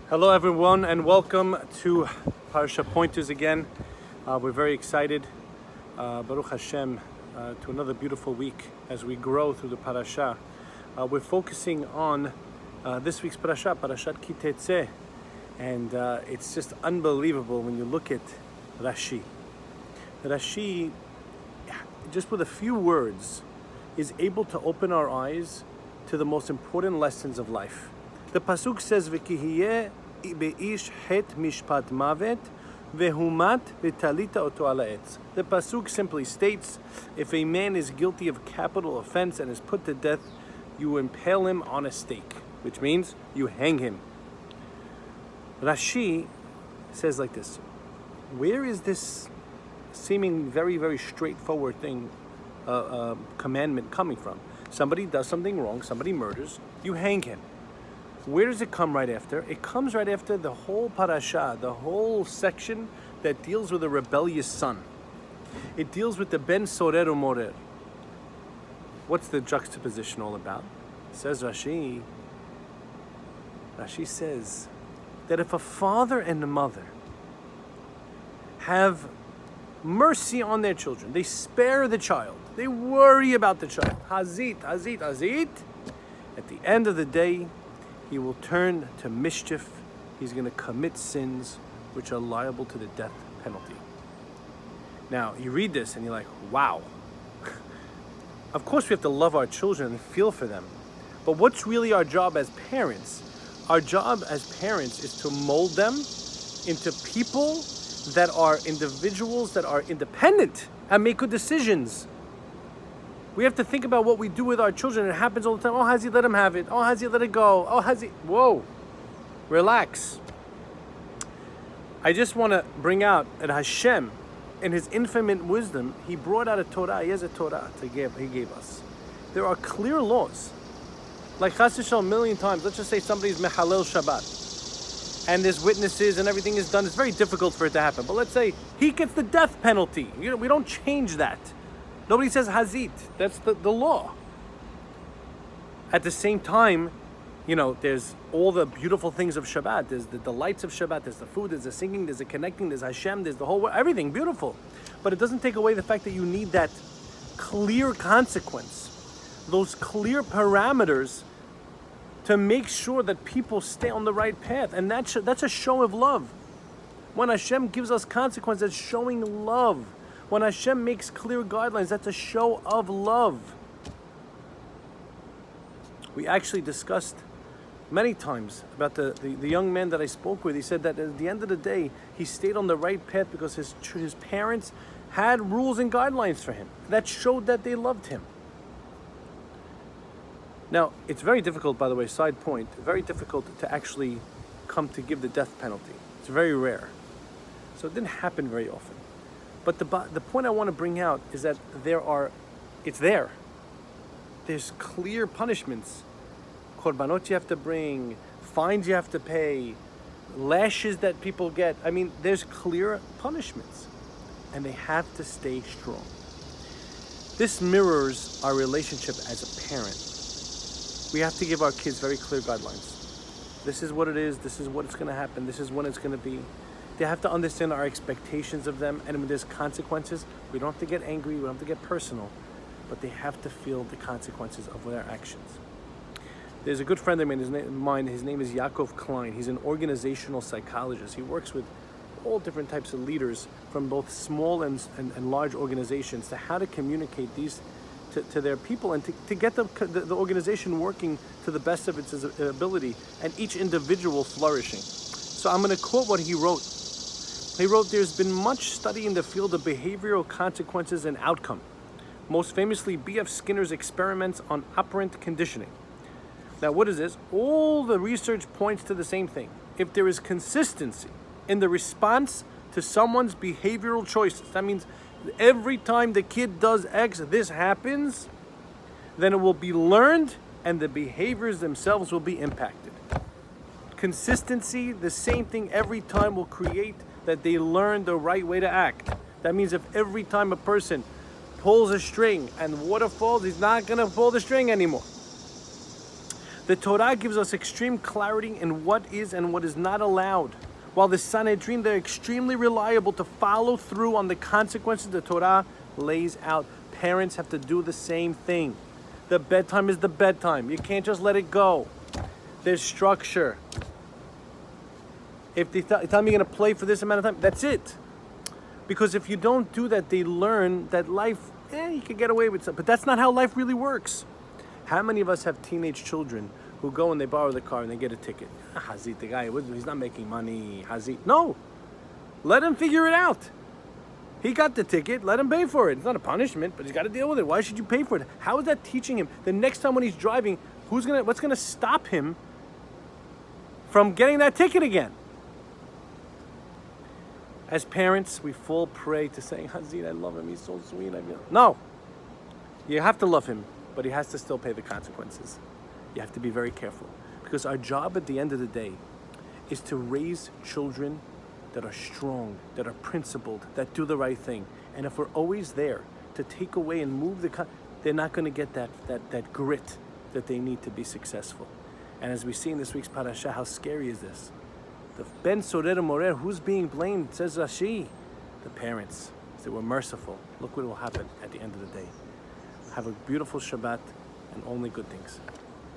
Hello everyone and welcome to Parasha Pointers again. We're very excited, Baruch Hashem, to another beautiful week as we grow through the Parasha. We're focusing on this week's Parasha, Parashat Ki-Tese, and it's just unbelievable when you look at Rashi. Rashi, just with a few words, is able to open our eyes to the most important lessons of life. The pasuk says, "V'kihiyeh beish het mishpat mavet vehumat v'talita oto ala etz." The pasuk simply states, if a man is guilty of capital offense and is put to death, you impale him on a stake, which means you hang him. Rashi says like this: where is this seeming very, very straightforward thing, commandment coming from? Somebody does something wrong, somebody murders, you hang him. Where does it come right after? It comes right after the whole parasha, the whole section that deals with a rebellious son. It deals with the ben sorer u'morer. What's the juxtaposition all about? Says Rashi says that if a father and a mother have mercy on their children, they spare the child, they worry about the child, hazit, at the end of the day, he will turn to mischief. He's going to commit sins which are liable to the death penalty. Now, you read this and you're like, wow. Of course we have to love our children and feel for them. But what's really our job as parents? Our job as parents is to mold them into people that are individuals that are independent and make good decisions. We have to think about what we do with our children. It happens all the time. Oh, Hazi, let him have it. Oh, Hazi, let it go. Oh, Hazi, whoa, relax. I just want to bring out that Hashem, in His infinite wisdom, He brought out a Torah. He has a Torah He gave us. There are clear laws. Like Chas v'Shalom, a million times, let's just say somebody's Mehalel Shabbat, and there's witnesses and everything is done. It's very difficult for it to happen. But let's say he gets the death penalty. We don't change that. Nobody says hazit. That's the law. At the same time, there's all the beautiful things of Shabbat. There's the delights of Shabbat. There's the food, there's the singing, there's the connecting, there's Hashem, there's the whole world, everything beautiful. But it doesn't take away the fact that you need that clear consequence, those clear parameters to make sure that people stay on the right path. And that's a show of love. When Hashem gives us consequence, that's showing love. When Hashem makes clear guidelines, that's a show of love. We actually discussed many times about the young man that I spoke with. He said that at the end of the day, he stayed on the right path because his parents had rules and guidelines for him that showed that they loved him. Now, it's very difficult, by the way, side point, very difficult to actually come to give the death penalty. It's very rare. So it didn't happen very often. But the point I want to bring out is that it's there. There's clear punishments. Korbanot you have to bring, fines you have to pay, lashes that people get. I mean, there's clear punishments. And they have to stay strong. This mirrors our relationship as a parent. We have to give our kids very clear guidelines. This is what it is, this is what's going to happen, this is when it's going to be. They have to understand our expectations of them, and when there's consequences, we don't have to get angry, we don't have to get personal, but they have to feel the consequences of their actions. There's a good friend of mine, his name is Yaakov Klein. He's an organizational psychologist. He works with all different types of leaders from both small and large organizations to how to communicate these to their people and to get the organization working to the best of its ability and each individual flourishing. So I'm going to quote what he wrote. He wrote, "There's been much study in the field of behavioral consequences and outcome, most famously B.F. Skinner's experiments on operant conditioning." Now, what is this? All the research points to the same thing. If there is consistency in the response to someone's behavioral choices, that means every time the kid does X, this happens, then it will be learned and the behaviors themselves will be impacted. Consistency, the same thing every time will create that they learn the right way to act. That means if every time a person pulls a string and water falls, he's not going to pull the string anymore. The Torah gives us extreme clarity in what is and what is not allowed. While the Sanhedrin, they're extremely reliable to follow through on the consequences the Torah lays out. Parents have to do the same thing. The bedtime is the bedtime. You can't just let it go. There's structure. If they tell me you're going to play for this amount of time, that's it. Because if you don't do that, they learn that life, you can get away with something. But that's not how life really works. How many of us have teenage children who go and they borrow the car and they get a ticket? Hazit, the guy, he's not making money. Hazit. No. Let him figure it out. He got the ticket. Let him pay for it. It's not a punishment, but he's got to deal with it. Why should you pay for it? How is that teaching him? The next time when he's driving, what's going to stop him from getting that ticket again? As parents, we fall prey to saying, Hazit, I love him. He's so sweet. No. You have to love him, but he has to still pay the consequences. You have to be very careful. Because our job at the end of the day is to raise children that are strong, that are principled, that do the right thing. And if we're always there to take away and move they're not going to get that grit that they need to be successful. And as we see in this week's Parasha, how scary is this? The Ben Sorer Morer, who's being blamed? Says Rashi. The parents. They were merciful. Look what will happen at the end of the day. Have a beautiful Shabbat and only good things.